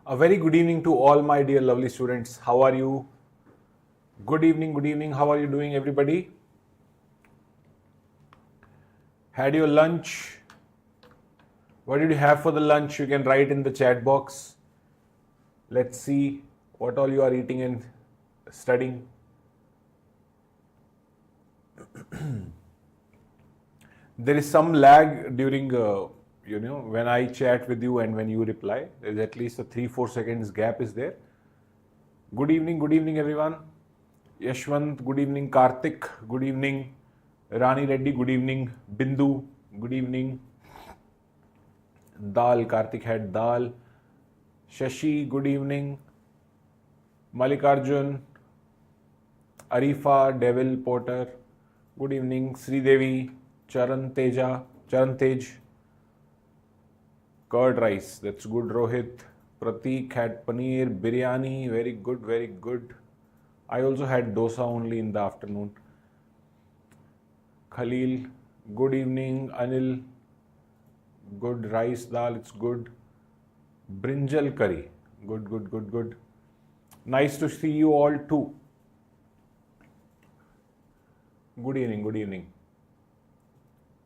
A very good evening to all my dear lovely students. How are you? Good evening. How are you doing, everybody? Had your lunch? What did you have for the lunch? You can write in the chat box. Let's see what all you are eating and studying. There is some lag during when I chat with you and when you reply. There's at least a 3-4 seconds gap is there. Good evening everyone. Yashwant, good evening. Karthik, good evening. Rani Reddy, good evening. Bindu, good evening. Dal, Karthik had dal. Shashi, good evening. Malikarjun, Arifa, Devil, Porter, good evening. Sridevi, Charan Tej, curd rice, that's good. Rohit, Pratik had paneer, biryani, very good. I also had dosa only in the afternoon. Khalil, good evening. Anil, good. Rice, dal, it's good. Brinjal curry, good. Nice to see you all too. Good evening.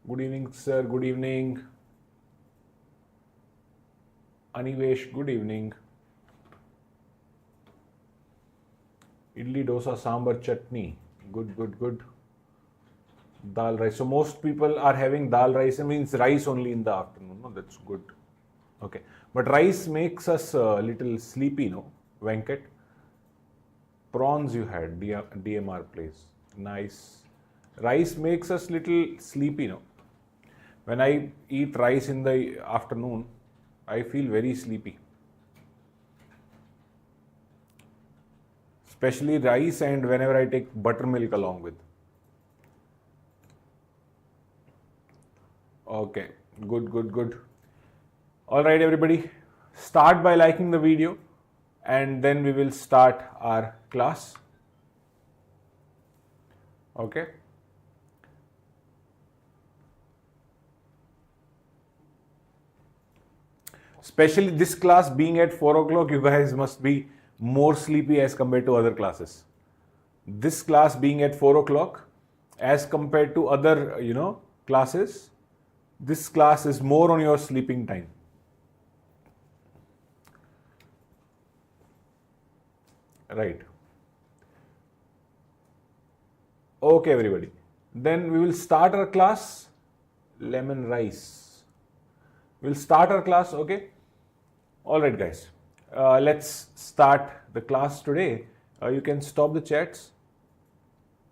Good evening, sir. Good evening. Anivesh, good evening. Idli, dosa, sambar, chutney. Good. Dal rice. So most people are having dal rice. It means rice only in the afternoon. No, that's good. Okay. But rice makes us a little sleepy, no? Venkat. Prawns you had, DMR place. Nice. Rice makes us little sleepy, no? When I eat rice in the afternoon, I feel very sleepy. Especially rice and whenever I take buttermilk along with. Okay, good. All right, everybody, start by liking the video and then we will start our class. Okay. Especially this class being at 4 o'clock, you guys must be more sleepy as compared to other classes. This class being at 4 o'clock as compared to other, classes, this class is more on your sleeping time. Right. Okay, everybody. Then we will start our class. Lemon rice. We'll start our class, okay? Alright, guys. Let's start the class today. You can stop the chats.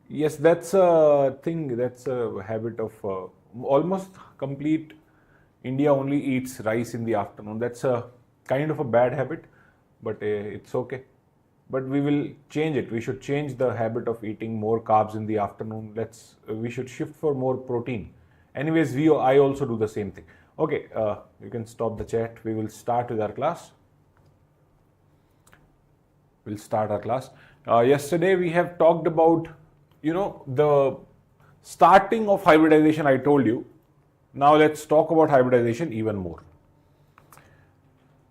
Yes, that's a thing, that's a habit of almost complete India only eats rice in the afternoon. That's a kind of a bad habit, but it's okay. But we will change it. We should change the habit of eating more carbs in the afternoon. We should shift for more protein. Anyways, I also do the same thing. Okay, you can stop the chat. We will start with our class. We'll start our class. Yesterday we have talked about, the starting of hybridization, I told you. Now let's talk about hybridization even more.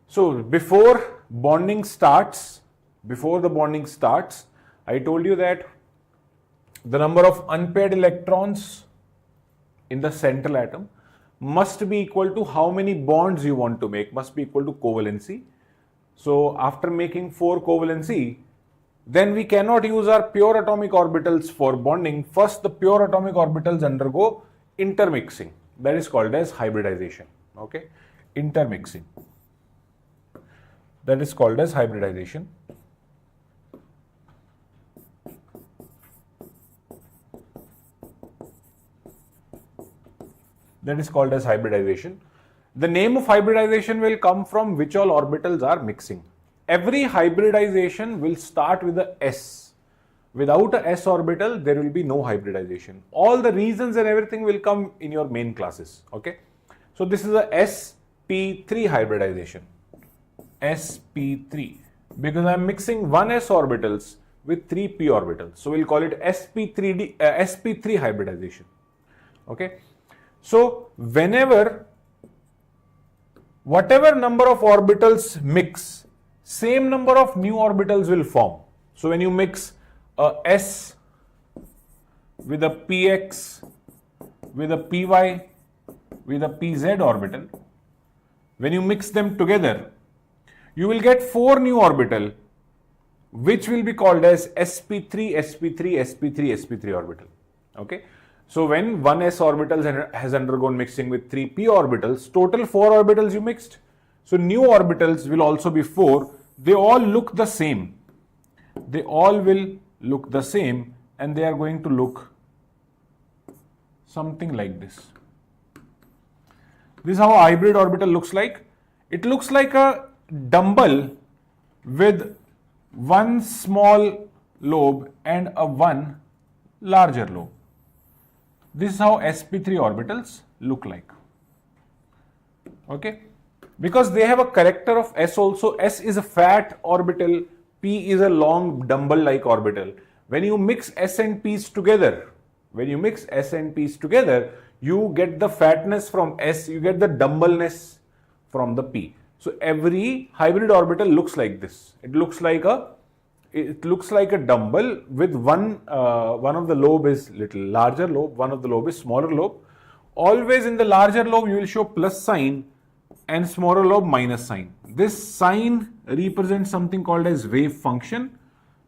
So before the bonding starts, I told you that the number of unpaired electrons in the central atom must be equal to how many bonds you want to make, must be equal to covalency. So after making 4 covalency, then we cannot use our pure atomic orbitals for bonding. First, the pure atomic orbitals undergo intermixing. That is called as hybridization. Okay, intermixing. That is called as hybridization. That is called as hybridization. The name of hybridization will come from which all orbitals are mixing. Every hybridization will start with a S. Without a S orbital, there will be no hybridization. All the reasons and everything will come in your main classes. Okay. So this is a sp3 hybridization. sp3. Because I am mixing 1 S orbitals with 3 p orbitals. So we'll call it sp3 hybridization. Okay. So whatever number of orbitals mix, same number of new orbitals will form. So when you mix a S with a px, with a py, with a pz orbital, when you mix them together, you will get 4 new orbital, which will be called as sp3, sp3, sp3, sp3 orbital. Okay. So when one s orbital has undergone mixing with 3 p orbitals, total 4 orbitals you mixed. So new orbitals will also be 4. They all look the same. They all will look the same, and they are going to look something like this. This is how a hybrid orbital looks like. It looks like a dumbbell with one small lobe and a one larger lobe. This is how sp3 orbitals look like. Okay, because they have a character of s also. S is a fat orbital, p is a long dumbbell like orbital. When you mix s and p's together, you get the fatness from s, you get the dumbbellness from the p. So every hybrid orbital looks like this. It looks like a dumbbell with one of the lobe is little larger lobe, one of the lobe is smaller lobe. Always in the larger lobe you will show plus sign and smaller lobe minus sign. This sign represents something called as wave function,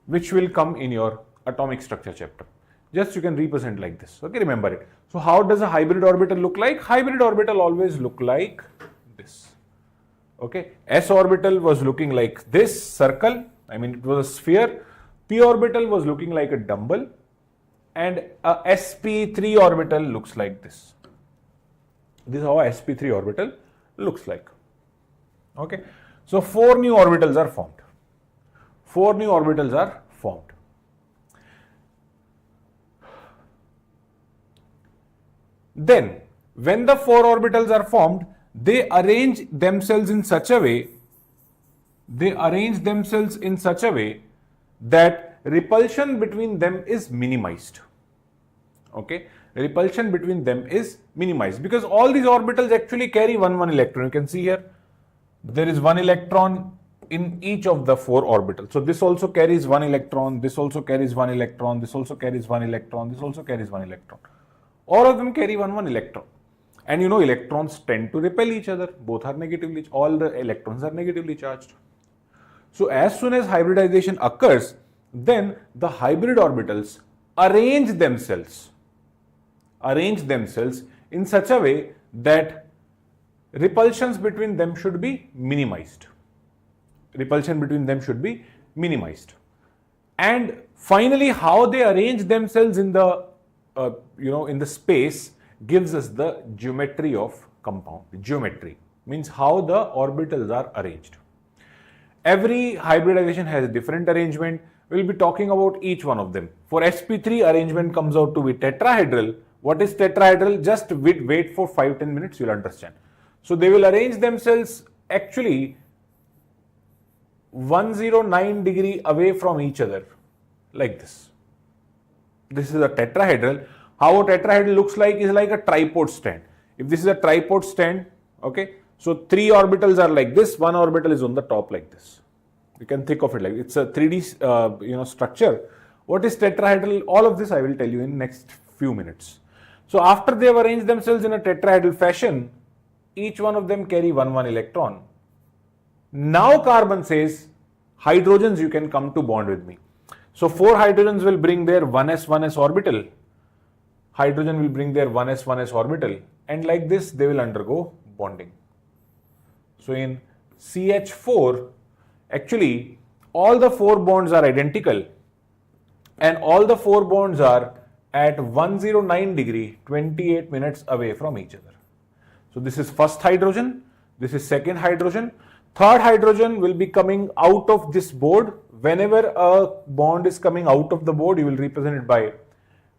which will come in your atomic structure chapter. Just you can represent like this. Okay, remember it. So how does a hybrid orbital look like? Hybrid orbital always look like this. Okay, s orbital was looking like this circle. I mean, it was a sphere. P orbital was looking like a dumbbell, and a sp3 orbital looks like this. This is how a sp3 orbital looks like. Okay, so 4 new orbitals are formed. 4 new orbitals are formed. Then, when the 4 orbitals are formed, they arrange themselves in such a way that repulsion between them is minimized. Okay, repulsion between them is minimized because all these orbitals actually carry one electron. You can see here, there is 1 electron in each of the 4 orbitals. So this also carries 1 electron, this also carries 1 electron, this also carries 1 electron, this also carries 1 electron. All of them carry one electron. And you know, electrons tend to repel each other. Both are negatively, all the electrons are negatively charged. So as soon as hybridization occurs, then the hybrid orbitals arrange themselves in such a way that repulsions between them should be minimized. And finally, how they arrange themselves in the in the space gives us the geometry of compound. Geometry means how the orbitals are arranged. Every hybridization has a different arrangement. We'll be talking about each one of them. For sp3, arrangement comes out to be tetrahedral. What is tetrahedral? Just wait for 5-10 minutes, you'll understand. So they will arrange themselves actually 109 degree away from each other like this. This is a tetrahedral. How a tetrahedral looks like is like a tripod stand. If this is a tripod stand, okay, so 3 orbitals are like this, 1 orbital is on the top like this. You can think of it like it's a 3D structure. What is tetrahedral? All of this I will tell you in next few minutes. So after they have arranged themselves in a tetrahedral fashion, each one of them carry one electron. Now carbon says, hydrogens, you can come to bond with me. So 4 hydrogens will bring their 1s orbital. Hydrogen will bring their 1s orbital, and like this they will undergo bonding. So in CH4, actually all the 4 bonds are identical and all the 4 bonds are at 109 degree 28 minutes away from each other. So this is first hydrogen, this is second hydrogen, third hydrogen will be coming out of this board. Whenever a bond is coming out of the board, you will represent it by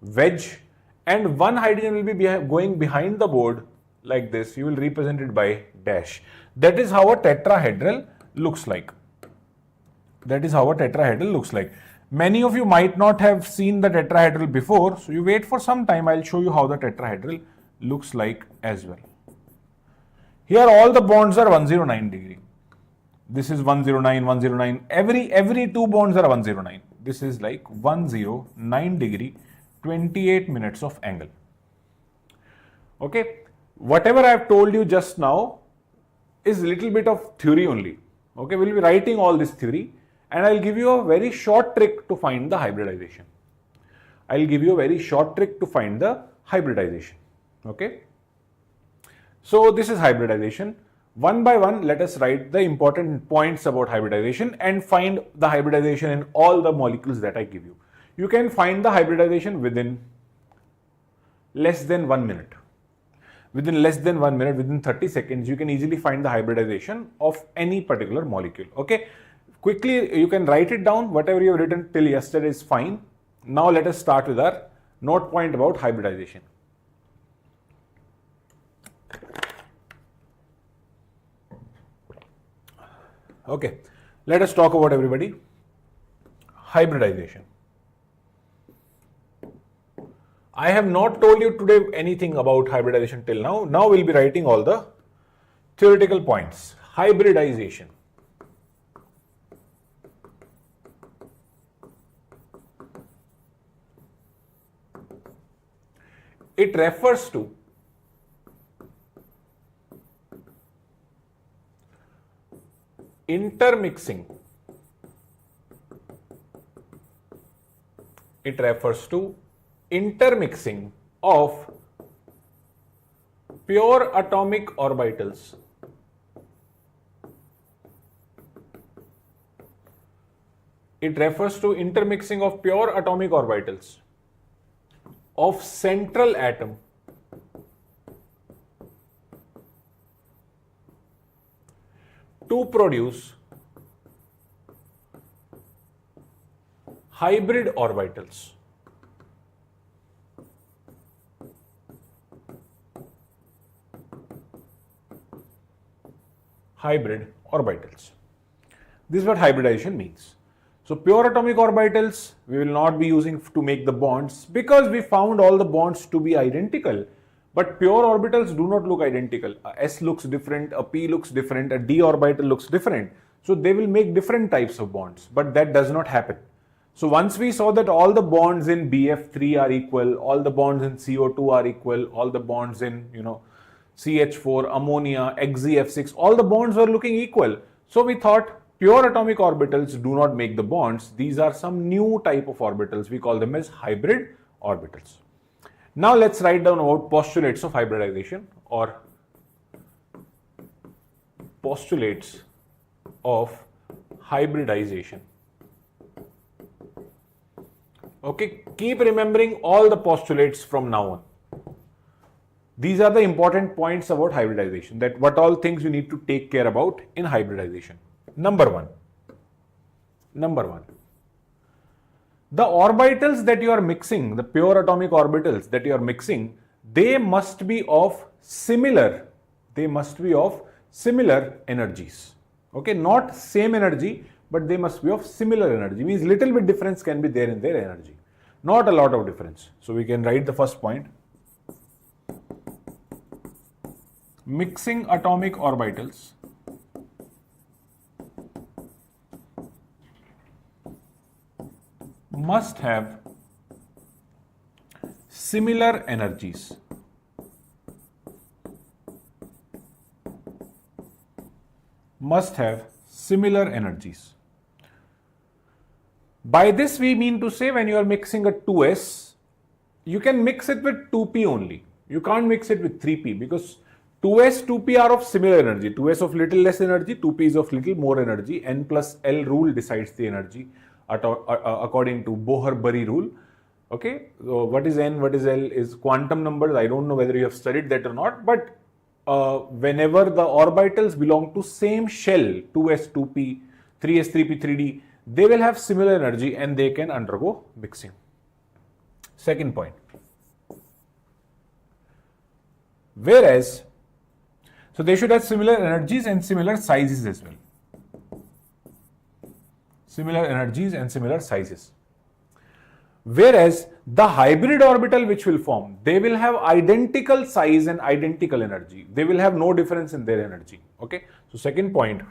wedge, and one hydrogen will be going behind the board like this. You will represent it by dash. That is how a tetrahedral looks like. Many of you might not have seen the tetrahedral before, so you wait for some time. I'll show you how the tetrahedral looks like as well. Here all the bonds are 109 degree. This is 109, 109. Every two bonds are 109. This is like 109 degree, 28 minutes of angle. Okay. Whatever I have told you just now is little bit of theory only. Okay. We'll be writing all this theory and I'll give you a very short trick to find the hybridization. Okay. So this is hybridization. One by one, let us write the important points about hybridization and find the hybridization in all the molecules that I give you. You can find the hybridization within less than 1 minute. Within 30 seconds, you can easily find the hybridization of any particular molecule. Okay. Quickly, you can write it down. Whatever you have written till yesterday is fine. Now let us start with our note point about hybridization. Okay, let us talk about everybody. Hybridization. I have not told you today anything about hybridization till now. Now we'll be writing all the theoretical points. Hybridization. It refers to intermixing. It refers to intermixing of pure atomic orbitals of central atom to produce hybrid orbitals. This is what hybridization means. So pure atomic orbitals we will not be using to make the bonds because we found all the bonds to be identical. But pure orbitals do not look identical. A S looks different, a P looks different, a D orbital looks different. So they will make different types of bonds, but that does not happen. So once we saw that all the bonds in BF3 are equal, all the bonds in CO2 are equal, all the bonds in, CH4, ammonia, XZF6, all the bonds were looking equal. So we thought pure atomic orbitals do not make the bonds. These are some new type of orbitals. We call them as hybrid orbitals. Now let's write down about postulates of hybridization or postulates of hybridization. Okay, keep remembering all the postulates from now on. These are the important points about hybridization, that what all things you need to take care about in hybridization. Number one, the orbitals that you are mixing, the pure atomic orbitals that you are mixing, they must be of similar energies. Okay, not same energy, but they must be of similar energy. Means little bit difference can be there in their energy, not a lot of difference. So we can write the first point. Mixing atomic orbitals must have similar energies. By this we mean to say, when you are mixing a 2s, you can mix it with 2p only. You can't mix it with 3p because 2s, 2p are of similar energy. 2s of little less energy, 2p is of little more energy. N plus L rule decides the energy according to Bohr-Bury rule. Okay, so what is N, what is L is quantum numbers. I don't know whether you have studied that or not, but whenever the orbitals belong to same shell, 2s, 2p, 3s, 3p, 3d, they will have similar energy and they can undergo mixing. Second point. Whereas, so they should have similar energies and similar sizes as well. Whereas the hybrid orbital which will form, they will have identical size and identical energy. They will have no difference in their energy. Okay. So second point,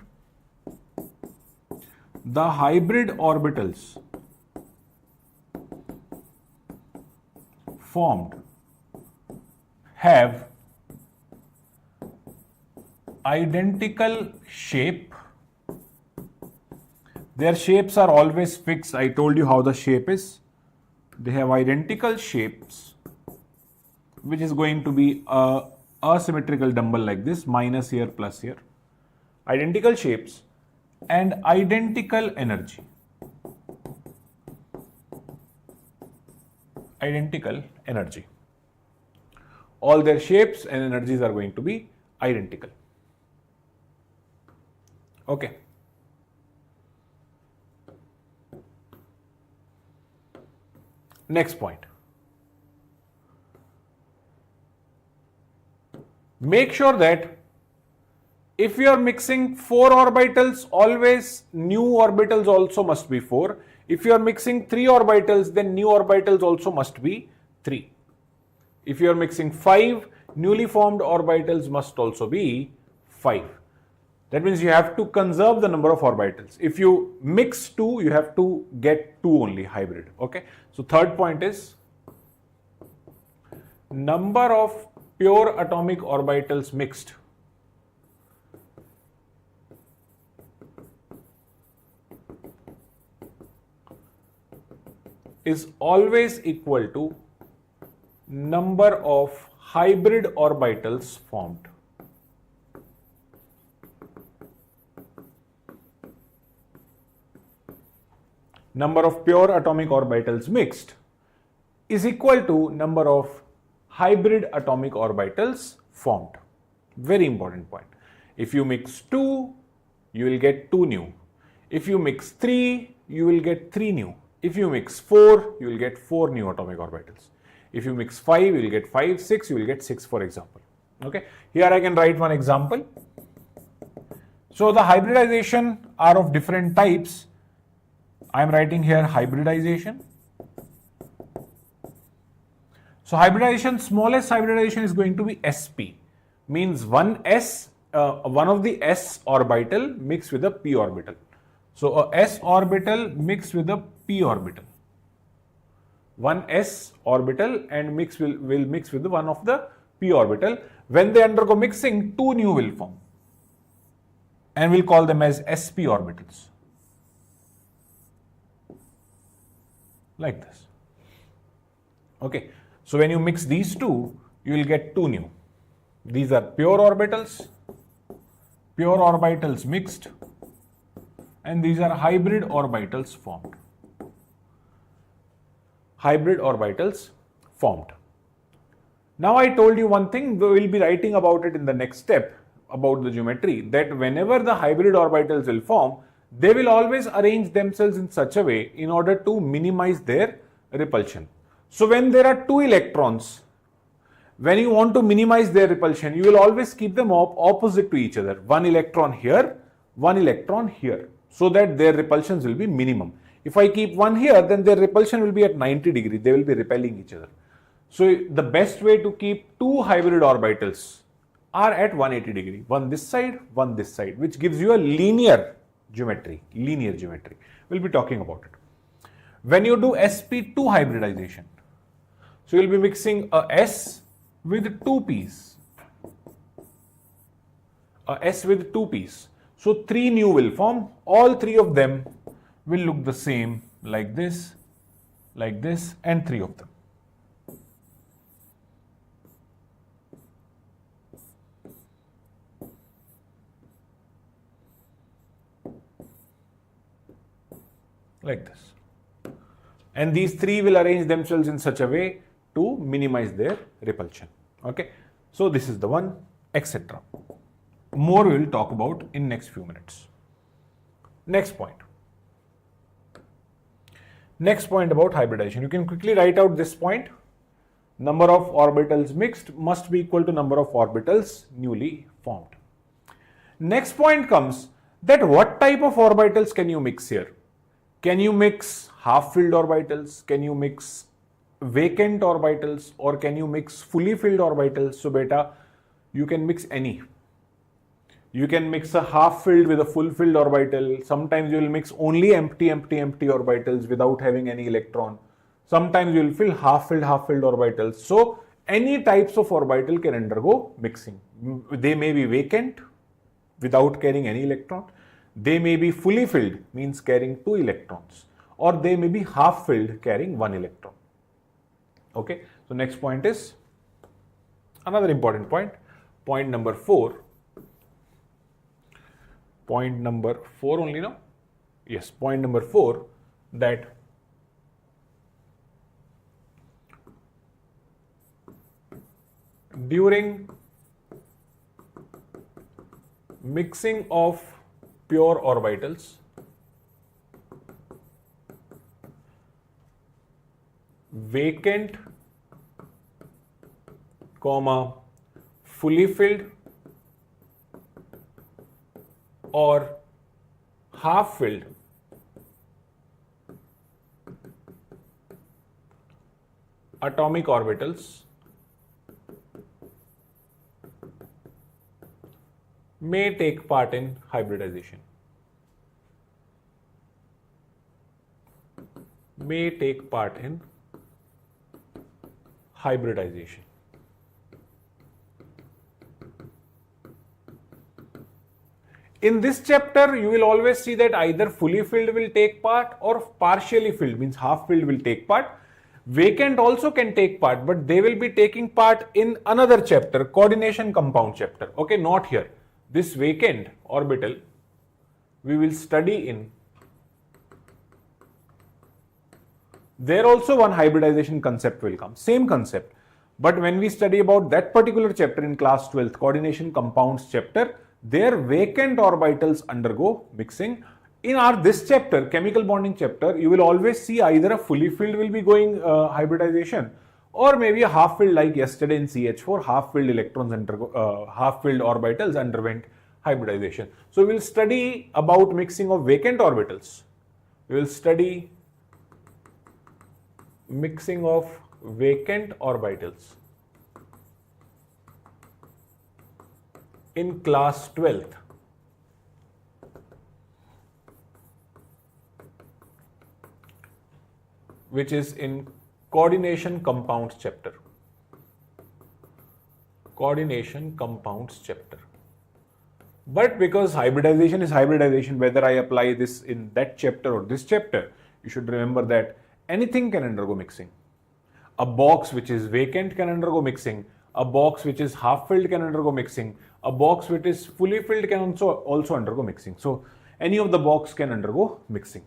the hybrid orbitals formed have identical shape. Their shapes are always fixed. I told you how the shape is. They have identical shapes, which is going to be a asymmetrical dumbbell like this, minus here, plus here. Identical shapes and identical energy. Identical energy. All their shapes and energies are going to be identical. Okay. Next point. Make sure that if you are mixing 4 orbitals, always new orbitals also must be 4. If you are mixing 3 orbitals, then new orbitals also must be 3. If you are mixing 5, newly formed orbitals must also be 5. That means you have to conserve the number of orbitals. If you mix 2, you have to get 2 only hybrid. Okay. So third point is number of pure atomic orbitals mixed is always equal to number of hybrid orbitals formed. Number of pure atomic orbitals mixed is equal to number of hybrid atomic orbitals formed. Very important point. If you mix 2, you will get 2 new. If you mix 3, you will get 3 new. If you mix 4, you will get 4 new atomic orbitals. If you mix 5, you will get 5, 6, you will get 6, for example. Okay. Here I can write one example. So the hybridization are of different types. I am writing here hybridization. So hybridization, smallest hybridization is going to be sp, means one of the s orbital mixed with a p orbital. So a s orbital mixed with a p orbital. One s orbital and will mix with one of the p orbital. When they undergo mixing, 2 new will form, and we'll call them as sp orbitals. Like this. Okay. So when you mix these two, you will get 2 new. These are pure orbitals mixed, and these are hybrid orbitals formed. Hybrid orbitals formed. Now I told you one thing, we will be writing about it in the next step about the geometry, that whenever the hybrid orbitals will form, they will always arrange themselves in such a way in order to minimize their repulsion. So when there are 2 electrons, when you want to minimize their repulsion, you will always keep them opposite to each other. 1 electron here, 1 electron here, so that their repulsions will be minimum. If I keep 1 here, then their repulsion will be at 90 degrees. They will be repelling each other. So the best way to keep 2 hybrid orbitals are at 180 degrees. One this side, one this side, which gives you a linear geometry. We'll be talking about it. When you do sp2 hybridization, so you'll be mixing a s with 2 p's. So 3 new will form. All 3 of them will look the same, like this, and 3 of them. Like this. And these 3 will arrange themselves in such a way to minimize their repulsion. Okay. So this is the one, etc. More we will talk about in next few minutes. Next point. Next point about hybridization. You can quickly write out this point. Number of orbitals mixed must be equal to number of orbitals newly formed. Next point comes that what type of orbitals can you mix here? Can you mix half-filled orbitals? Can you mix vacant orbitals? Or can you mix fully filled orbitals? So beta, you can mix any. You can mix a half filled with a full filled orbital. Sometimes you will mix only empty orbitals without having any electron. Sometimes you will fill half filled orbitals. So any types of orbital can undergo mixing. They may be vacant without carrying any electron. They may be fully filled, means carrying 2 electrons, or they may be half filled carrying 1 electron. Okay, so next point is another important point. Point number 4. Point number 4 only now? Yes, point number 4, that during mixing of pure orbitals, vacant, fully filled or half filled atomic orbitals may take part in hybridization. May take part in hybridization. In this chapter, you will always see that either fully filled will take part or partially filled, means half filled, will take part. Vacant also can take part, but they will be taking part in another chapter, coordination compound chapter. Okay, not here. This vacant orbital we will study in. There also one hybridization concept will come, same concept. But when we study about that particular chapter in class 12th, coordination compounds chapter, their vacant orbitals undergo mixing. In this chapter, chemical bonding chapter, you will always see either a fully filled will be going hybridization, or maybe a half filled, like yesterday in CH4, half filled electrons half filled orbitals underwent hybridization. So we will study about mixing of vacant orbitals. We will study mixing of vacant orbitals in class 12th. Which is in coordination compounds chapter. Coordination compounds chapter. But because hybridization is hybridization, whether I apply this in that chapter or this chapter, you should remember that anything can undergo mixing. A box which is vacant can undergo mixing. A box which is half filled can undergo mixing. A box which is fully filled can also undergo mixing. So any of the box can undergo mixing.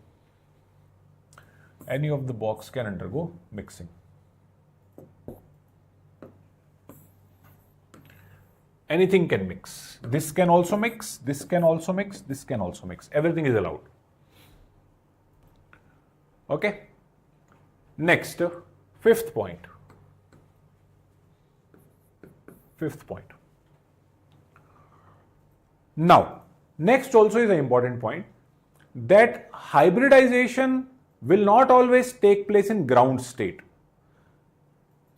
Any of the box can undergo mixing. Anything can mix. This can also mix, this can also mix, this can also mix. Everything is allowed. Okay. Next, fifth point. Fifth point. Now, next also is an important point, that hybridization will not always take place in ground state.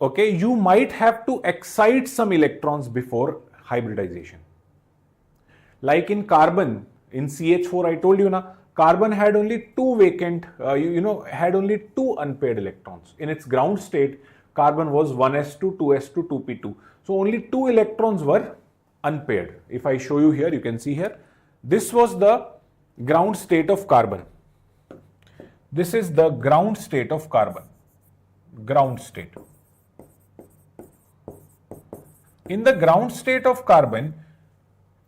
Okay, you might have to excite some electrons before hybridization. Like in carbon, in CH4, I told you na, carbon had only 2 vacant, had only 2 unpaired electrons. In its ground state, carbon was 1s2, 2s2, 2p2. So only 2 electrons were unpaired. If I show you here, you can see here, this was the ground state of carbon. This is the ground state of carbon. Ground state. In the ground state of carbon,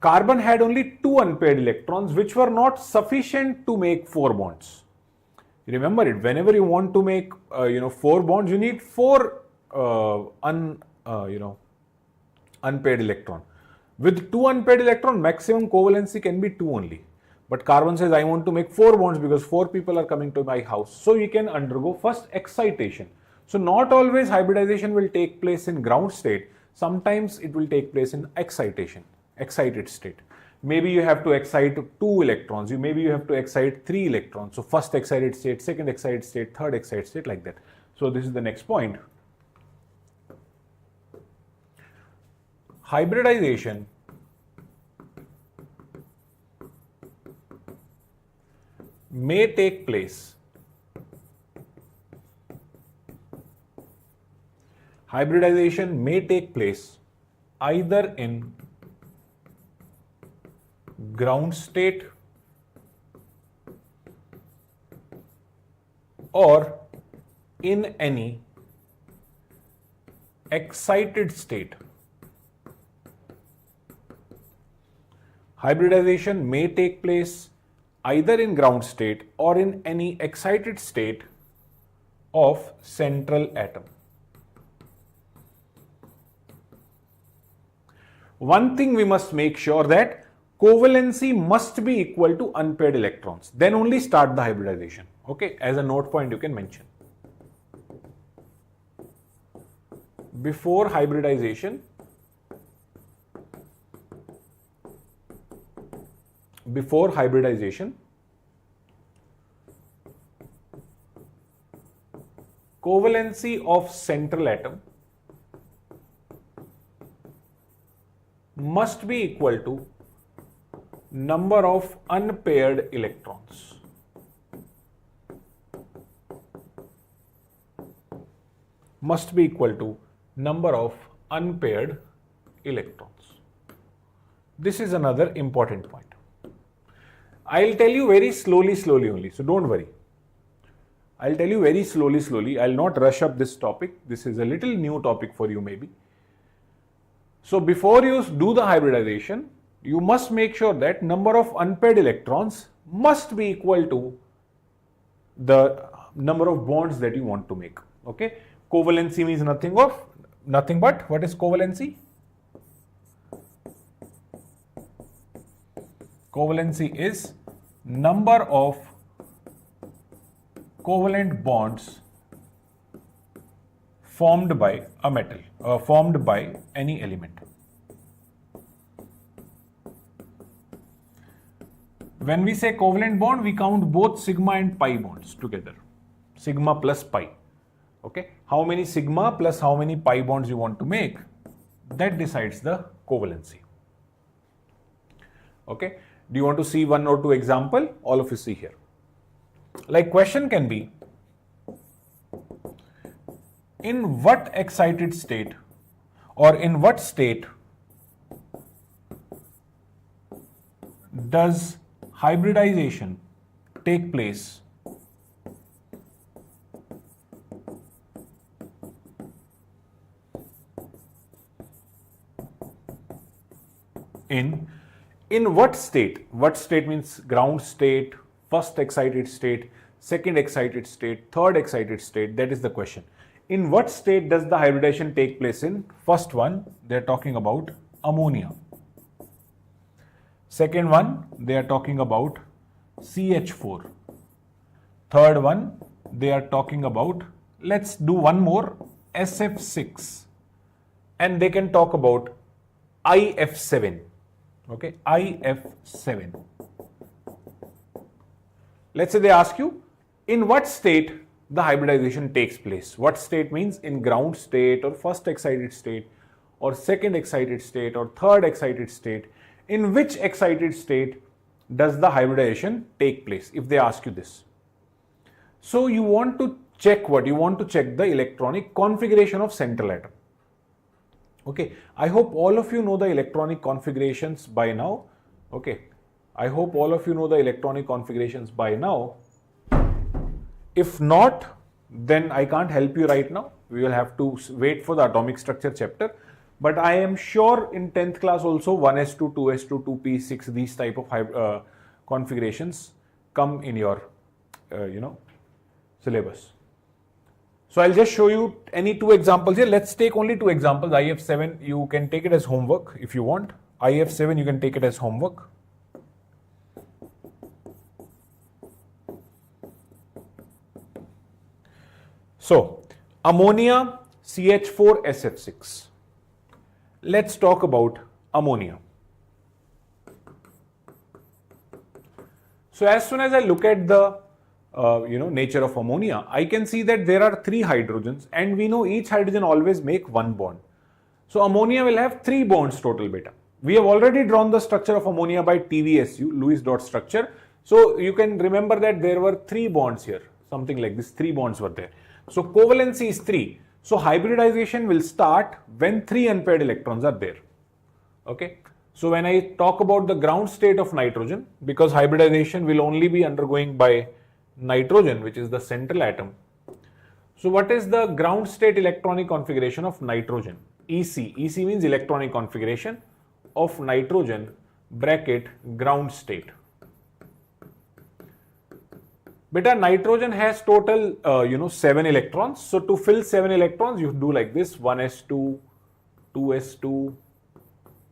carbon had only 2 unpaired electrons, which were not sufficient to make 4 bonds. Remember it, whenever you want to make 4 bonds, you need 4 unpaired electron. With 2 unpaired electron, maximum covalency can be 2 only. But carbon says, I want to make 4 bonds because 4 people are coming to my house. So you can undergo first excitation. So not always hybridization will take place in ground state. Sometimes it will take place in excitation, excited state. Maybe you have to excite 2 electrons. Maybe you have to excite 3 electrons. So first excited state, second excited state, third excited state, like that. So this is the next point. Hybridization may take place. Hybridization may take place either in ground state or in any excited state. Hybridization may take place either in ground state or in any excited state of central atom. One thing we must make sure that covalency must be equal to unpaired electrons. Then only start the hybridization. Okay, as a note point you can mention. Before hybridization, covalency of central atom must be equal to number of unpaired electrons. Must be equal to number of unpaired electrons. This is another important point. I'll tell you very slowly only, so don't worry. I'll tell you very slowly. I'll not rush up this topic. This is a little new topic for you maybe. So before you do the hybridization, you must make sure that number of unpaired electrons must be equal to the number of bonds that you want to make. Okay? Covalency means nothing but what is covalency? Covalency is number of covalent bonds formed by a metal, formed by any element. When we say covalent bond, we count both sigma and pi bonds together. Sigma plus pi. Okay, how many sigma plus how many pi bonds you want to make, that decides the covalency. Okay, do you want to see one or two example? All of you see here. Like question can be, in what excited state or in what state does hybridization take place in what state? What state means ground state, first excited state, second excited state, third excited state. That is the question. In what state does the hybridization take place in? First one, they are talking about ammonia. Second one, they are talking about CH4. Third one, they are talking about, let's do one more, SF6. And they can talk about IF7. Okay, IF7. Let's say they ask you, in what state the hybridization takes place? What state means in ground state or first excited state or second excited state or third excited state? In which excited state does the hybridization take place? If they ask you this. So you want to check what? You want to check the electronic configuration of central atom. Okay, I hope all of you know the electronic configurations by now. Okay, I hope all of you know the electronic configurations by now. If not, then I can't help you right now. We will have to wait for the atomic structure chapter. But I am sure in 10th class also 1s2, 2s2, 2p6, these type of configurations come in your, syllabus. So I'll just show you any two examples here. Let's take only two examples. IF7, you can take it as homework if you want. IF7, you can take it as homework. So, ammonia, CH4, SF6. Let's talk about ammonia. So, as soon as I look at the nature of ammonia, I can see that there are 3 hydrogens and we know each hydrogen always make 1 bond. So, ammonia will have 3 bonds total beta. We have already drawn the structure of ammonia by TVSU, Lewis dot structure. So you can remember that there were 3 bonds here, something like this, 3 bonds were there. So covalency is 3. So hybridization will start when 3 unpaired electrons are there. Okay. So when I talk about the ground state of nitrogen, because hybridization will only be undergoing by nitrogen, which is the central atom. So what is the ground state electronic configuration of nitrogen? EC. EC means electronic configuration of nitrogen bracket ground state. Beta, nitrogen has total 7 electrons. So to fill 7 electrons, you do like this: 1s2, 2s2,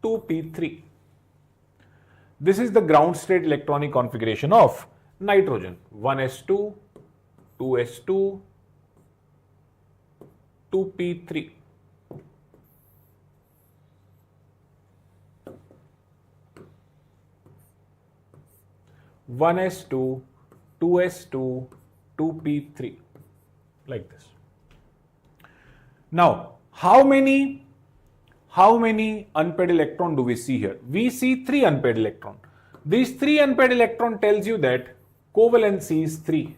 2p3. This is the ground state electronic configuration of nitrogen: 1s2, 2s2, 2p3. One S2, 2s2, 2p3, like this. Now, how many unpaired electron do we see here? We see 3 unpaired electron. These 3 unpaired electron tells you that covalency is 3.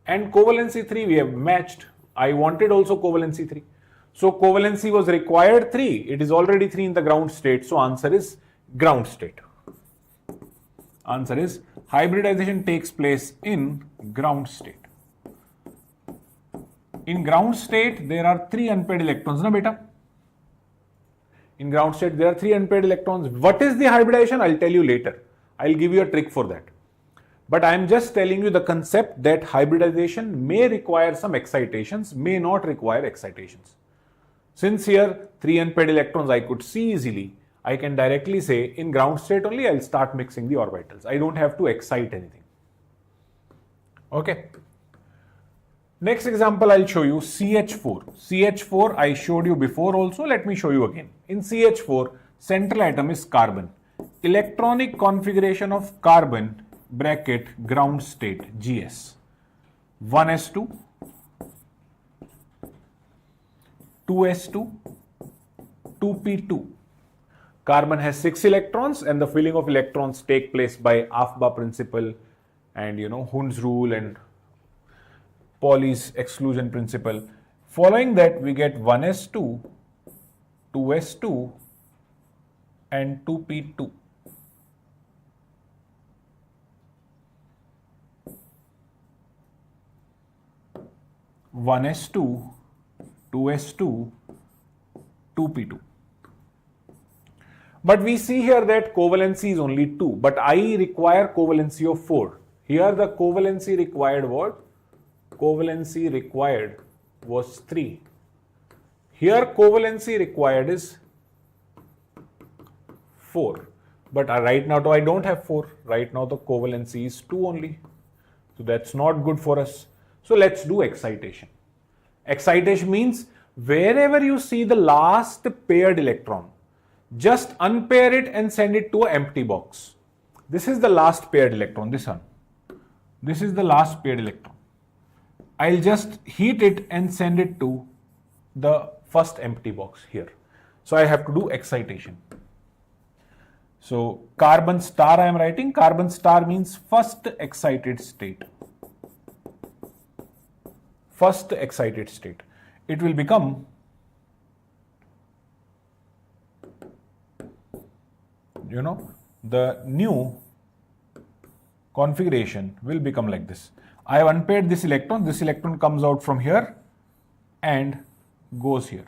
And covalency 3 we have matched. I wanted also covalency 3. So covalency was required 3. It is already 3 in the ground state. So answer is ground state. Answer is hybridization takes place in ground state. In ground state, there are 3 unpaired electrons, na beta? In ground state, there are 3 unpaired electrons. What is the hybridization? I'll tell you later. I'll give you a trick for that. But I'm just telling you the concept that hybridization may require some excitations, may not require excitations. Since here 3 unpaired electrons I could see easily, I can directly say in ground state only I'll start mixing the orbitals. I don't have to excite anything. Okay. Next example I'll show you CH4. CH4 I showed you before also. Let me show you again. In CH4, central atom is carbon. Electronic configuration of carbon bracket ground state GS. 1s2, 2s2, 2p2. Carbon has 6 electrons and the filling of electrons take place by Afbauer principle and Hund's rule and Pauli's exclusion principle. Following that we get 1s2, 2s2 and 2p2. One S2, 2s2, 2p2. But we see here that covalency is only 2, but I require covalency of 4. Here the covalency required what? Covalency required was 3. Here covalency required is 4. But right now I don't have 4. Right now the covalency is 2 only. So that's not good for us. So let's do excitation. Excitation means wherever you see the last paired electron, just unpair it and send it to an empty box. This is the last paired electron, this one. This is the last paired electron. I'll just heat it and send it to the first empty box here. So I have to do excitation. So carbon star I am writing. Carbon star means first excited state. First excited state. It will become the new configuration will become like this. I have unpaired this electron comes out from here and goes here.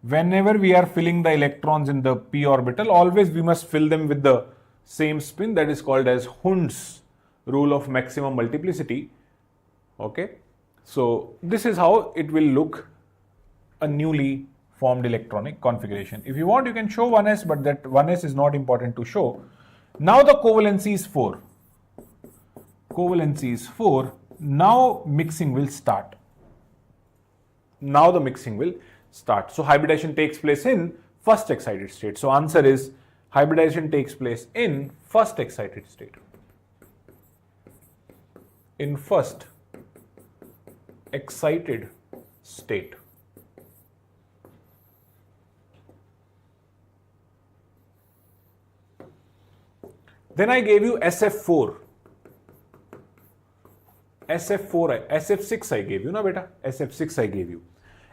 Whenever we are filling the electrons in the p orbital, always we must fill them with the same spin, that is called as Hund's rule of maximum multiplicity. Okay, so this is how it will look, a newly formed electronic configuration. If you want, you can show 1s, but that 1s is not important to show. Now the covalency is 4. Covalency is 4. Now mixing will start. Now the mixing will start. So hybridization takes place in first excited state. So answer is hybridization takes place in first excited state. In first excited state. Then I gave you SF4. SF6 I gave you, na beta? SF6 I gave you.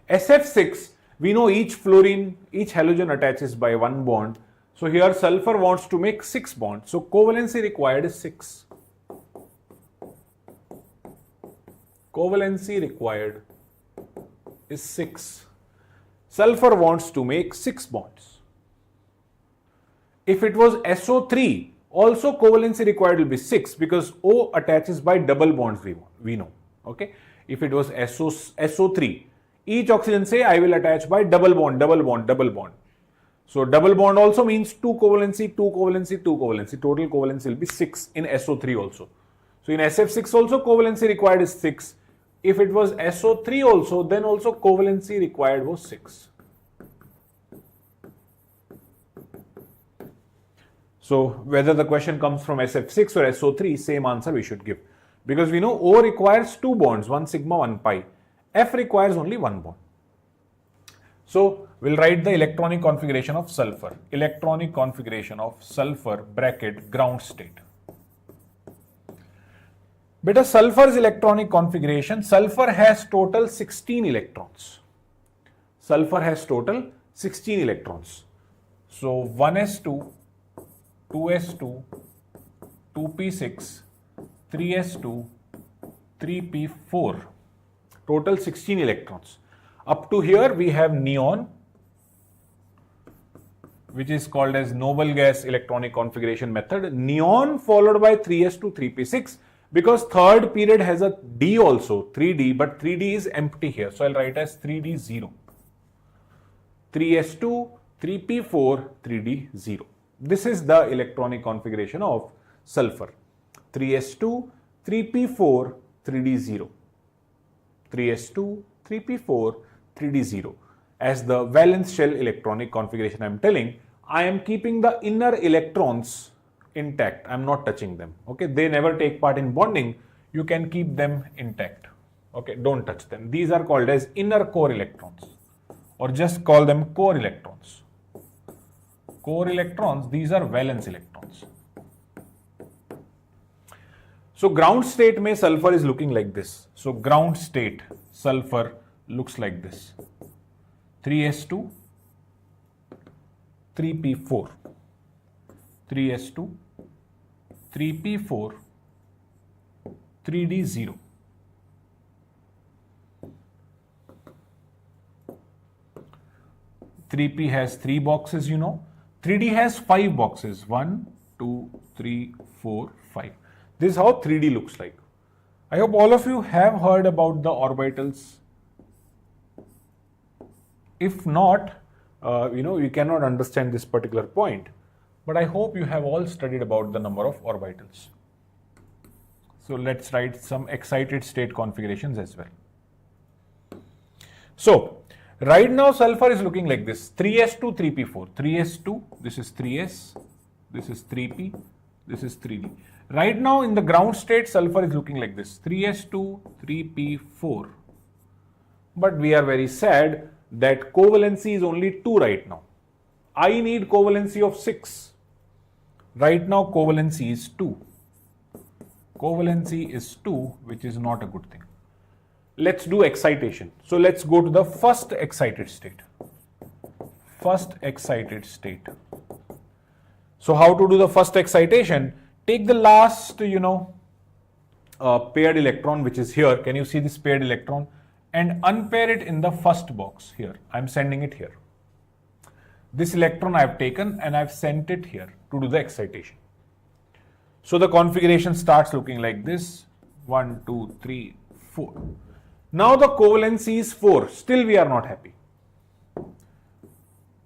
SF6, we know each fluorine, each halogen attaches by one bond. So here sulfur wants to make 6 bonds. So covalency required is 6. Covalency required is 6. Sulfur wants to make 6 bonds. If it was SO3, also covalency required will be 6 because O attaches by double bonds we know. Okay. If it was SO3, each oxygen say I will attach by double bond, double bond, double bond. So double bond also means 2 covalency, 2 covalency, 2 covalency. Total covalency will be 6 in SO3 also. So in SF6 also covalency required is 6. If it was SO3 also, then also covalency required was 6. So whether the question comes from SF6 or SO3, same answer we should give. Because we know O requires 2 bonds, 1 sigma, 1 pi. F requires only 1 bond. So we'll write the electronic configuration of sulfur. Electronic configuration of sulfur bracket ground state. Beta, sulfur's electronic configuration, sulfur has total 16 electrons. Sulfur has total 16 electrons. So 1s2, 2s2, 2p6, 3s2, 3p4. Total 16 electrons. Up to here we have neon, which is called as noble gas electronic configuration method. Neon followed by 3s2, 3p6. Because third period has a D also, 3D, but 3D is empty here. So I'll write as 3D0. 3s2, 3p4, 3d0. This is the electronic configuration of sulfur. 3s2, 3p4, 3d0. 3s2, 3p4, 3d0. As the valence shell electronic configuration I am telling, I am keeping the inner electrons intact. I am not touching them. Okay, they never take part in bonding. You can keep them intact. Okay, don't touch them. These are called as inner core electrons, or just call them core electrons. Core electrons, these are valence electrons. So ground state mein sulfur is looking like this. So ground state sulfur looks like this. 3s2, 3p4. 3s2, 3p4, 3d0. Three P has 3 boxes, you know. 3D has 5 boxes. 1, 2, 3, 4, 5. This is how 3D looks like. I hope all of you have heard about the orbitals. If not, you cannot understand this particular point. But I hope you have all studied about the number of orbitals. So let's write some excited state configurations as well. So right now sulfur is looking like this. 3s2, 3p4. 3s2, this is 3s, this is 3p, this is 3d. Right now in the ground state sulfur is looking like this. 3s2, 3p4. But we are very sad that covalency is only 2 right now. I need covalency of 6. Right now covalency is 2. Covalency is 2, which is not a good thing. Let's do excitation. So let's go to the first excited state. First excited state. So how to do the first excitation? Take the last, paired electron, which is here. Can you see this paired electron? And unpair it in the first box here. I'm sending it here. This electron I have taken and I've sent it here to do the excitation. So the configuration starts looking like this. 1, 2, 3, 4. Now the covalency is 4. Still we are not happy.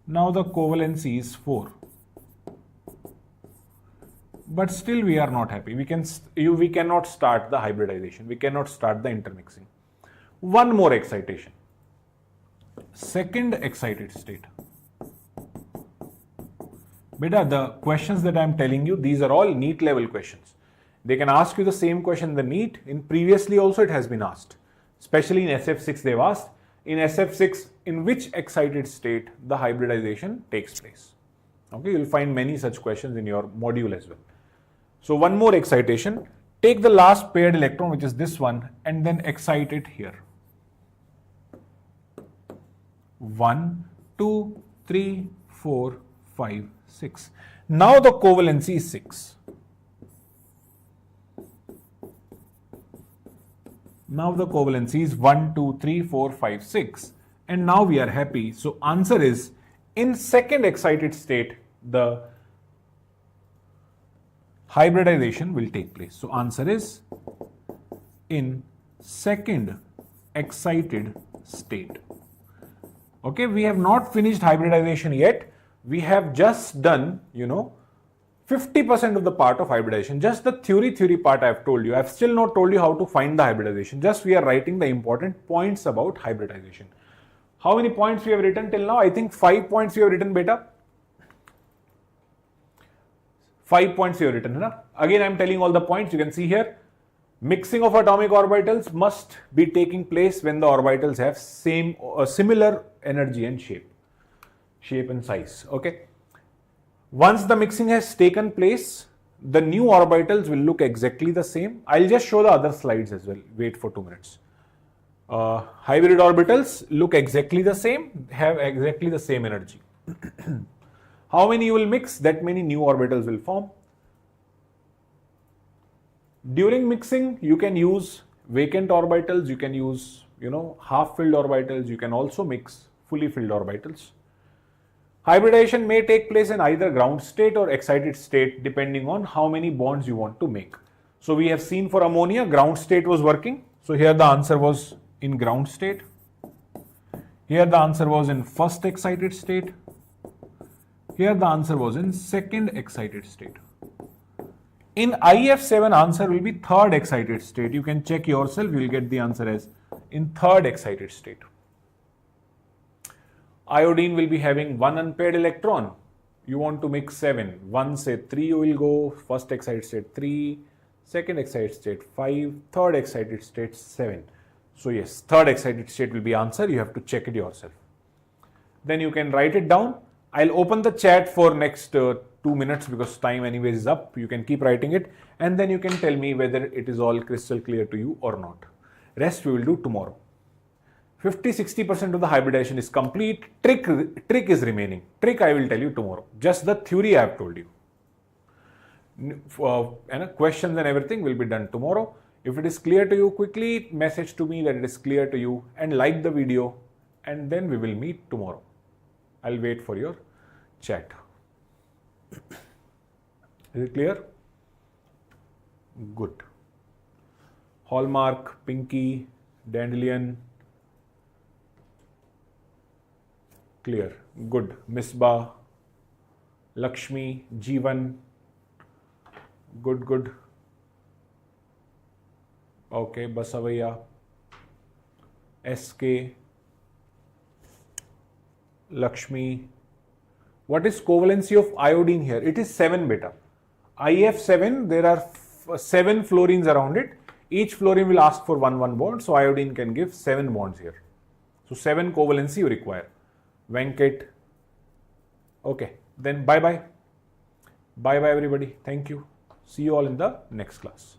Now the covalency is 4. But still we are not happy. We cannot start the hybridization. We cannot start the intermixing. One more excitation. Second excited state. Beta, the questions that I am telling you, these are all NEET level questions. They can ask you the same question in the NEET. In previously also it has been asked. Especially in SF6 they've asked. In SF6, in which excited state the hybridization takes place? Okay, you'll find many such questions in your module as well. So one more excitation. Take the last paired electron, which is this one, and then excite it here. 1, 2, 3, 4, 5, 6. Now the covalency is 6. Now the covalency is 1, 2, 3, 4, 5, 6. And now we are happy. So answer is, in second excited state, the hybridization will take place. So answer is in second excited state. Okay, we have not finished hybridization yet. We have just done, 50% of the part of hybridization. Just the theory part I have told you. I have still not told you how to find the hybridization. Just we are writing the important points about hybridization. How many points we have written till now? I think 5 points we have written, beta. 5 points we have written. Right? Again, I am telling all the points. You can see here. Mixing of atomic orbitals must be taking place when the orbitals have similar energy and shape and size. Okay. Once the mixing has taken place, the new orbitals will look exactly the same. I'll just show the other slides as well. Wait for 2 minutes. Hybrid orbitals look exactly the same, have exactly the same energy. How many you will mix, that many new orbitals will form. During mixing, you can use vacant orbitals, you can use, half-filled orbitals, you can also mix fully filled orbitals. Hybridization may take place in either ground state or excited state depending on how many bonds you want to make. So we have seen for ammonia, ground state was working. So here the answer was in ground state. Here the answer was in first excited state. Here the answer was in second excited state. In IF7, answer will be third excited state. You can check yourself, you will get the answer as in third excited state. Iodine will be having 1 unpaired electron. You want to mix 7. 1 say 3 you will go, first excited state 3, second excited state 5, third excited state 7. So yes, third excited state will be answer. You have to check it yourself. Then you can write it down. I'll open the chat for next 2 minutes because time anyways is up. You can keep writing it and then you can tell me whether it is all crystal clear to you or not. Rest we will do tomorrow. 50-60% of the hybridization is complete. Trick is remaining. Trick I will tell you tomorrow. Just the theory I have told you. Questions and everything will be done tomorrow. If it is clear to you, quickly message to me that it is clear to you and like the video, and then we will meet tomorrow. I'll wait for your chat. Is it clear? Good. Hallmark, Pinky, Dandelion. Clear. Good. Misbah, Lakshmi, Jeevan. Good. Okay. Basavaya, SK, Lakshmi. What is covalency of iodine here? It is 7 beta. IF7, there are 7 fluorines around it. Each fluorine will ask for 1 bond. So iodine can give 7 bonds here. So 7 covalency you require. Venkat. Okay. Then bye-bye. Bye-bye everybody. Thank you. See you all in the next class.